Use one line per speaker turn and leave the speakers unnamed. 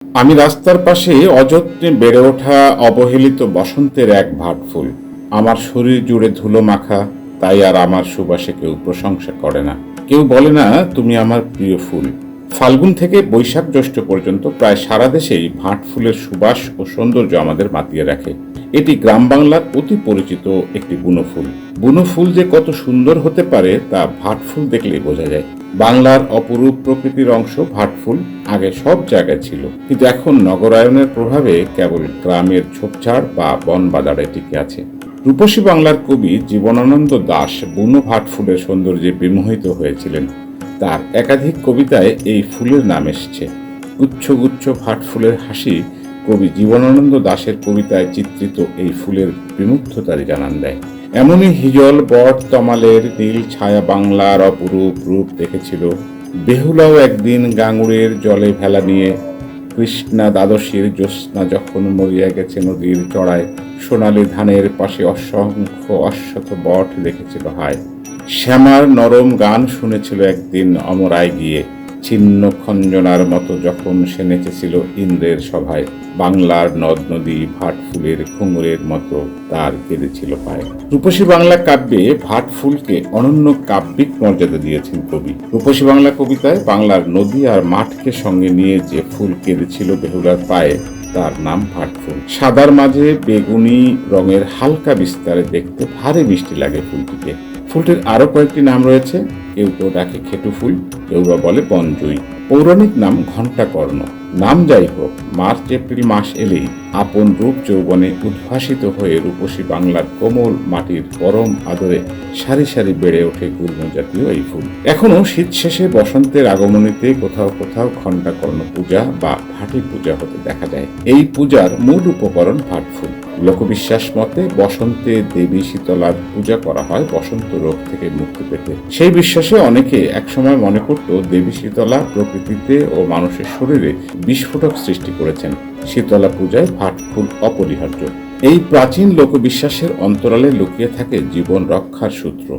আমি রাস্তার পাশে অযত্নে বেড়ে ওঠা অবহেলিত বসন্তের এক ভাট ফুল। আমার শরীর জুড়ে ধুলো মাখা, তাই আর আমার সুবাসে কেউ প্রশংসা করে না। কেউ বলে না তুমি আমার প্রিয় ফুল। ফাল্গুন থেকে বৈশাখ জ্যৈষ্ঠ পর্যন্ত প্রায় সারা দেশেই ভাট ফুলের সুবাস ও সৌন্দর্য আমাদের মাতিয়ে রাখে। এটি গ্রাম বাংলার অতি পরিচিত একটি বুনো ফুল। বুনো ফুল যে কত সুন্দর হতে পারে তা ভাট ফুল দেখলেই বোঝা যায়। বাংলার অপরূপ প্রকৃতির অংশ ভাট ফুল আগে সব জায়গায় ছিল, কিন্তু এখন নগরায়নের প্রভাবে কেবল গ্রামের ঝোপঝাড় বা বন বাজারে টিকে আছে। রূপসী বাংলার কবি জীবনানন্দ দাশ বুনো ভাট ফুলের সৌন্দর্যে বিমোহিত হয়েছিলেন। তার একাধিক কবিতায় এই ফুলের নাম এসেছে। গুচ্ছ গুচ্ছ ভাট ফুলের হাসি কবি জীবনানন্দ দাশের কবিতায় চিত্রিত এই ফুলের বিমুগ্ধতারই জানান দেয়। এমনই হিজল বট তমালের নীল ছায়া বাংলার অপরূপ রূপ দেখেছিল। বেহুলাও একদিন গাঙুড়ের জলে ভেলা নিয়ে, কৃষ্ণা দ্বাদশীর জ্যোৎস্না যখন মরিয়া গেছে নদীর চড়ায়, সোনালী ধানের পাশে অসংখ্য অশ্বথ বট দেখেছিল হায়। শ্যামার নরম গান শুনেছিল একদিন অমরায় গিয়ে, ছিন্ন খঞ্জনার মতো যখন সে নেচেছিল ইন্দ্রের সভায়। বাংলার নদ নদী ভাট ফুলের ঘুঙুরের মতো তার কেঁদেছিল পায়। রূপসী বাংলা কাব্যে ভাট ফুলকে অনন্য কাব্যিক মর্যাদা দিয়েছেন কবি। রূপসী বাংলা কবিতায় বাংলার নদী আর মাঠকে সঙ্গে নিয়ে যে ফুল কেঁদেছিল বেহুলার পায়ে, তার নাম ভাট ফুল। সাদার মাঝে বেগুনি রঙের হালকা বিস্তারে দেখতে ভারী মিষ্টি লাগে ফুলটিকে। ফুলটির আরো কয়েকটি নাম রয়েছে। কেউ কেউ ডাকে খেটু ফুল, কেউ বা বলে বনজুই। পৌরাণিক নাম ঘণ্টাকর্ণ। নাম যাই হোক, মার্চ এপ্রিল মাস এলেই আপন রূপ যৌবনে উদ্ভাসিত হয়ে রূপসী বাংলার কোমল মাটির পরম আদরে সারি সারি বেড়ে ওঠে গুল্ম জাতীয় এই ফুল। এখনো শীত শেষে বসন্তের আগমনীতে কোথাও কোথাও ঘণ্টাকর্ণ পূজা বা ভাটি পূজা হতে দেখা যায়। এই পূজার মূল উপকরণ ভাট ফুল। লোকবিশ্বাস মতে বসন্তে দেবী শীতলার পূজা করা হয় বসন্ত রোগ থেকে মুক্তি পেতে। সেই বিশ্বাসে অনেকে একসময় মনে করত দেবী শীতলা প্রকৃতিতে ও মানুষের শরীরে বিস্ফোরক সৃষ্টি করেছেন। শীতলা পূজায় ভাট ফুল অপরিহার্য। এই প্রাচীন লোকবিশ্বাসের অন্তরালে লুকিয়ে থাকে জীবন রক্ষার সূত্র।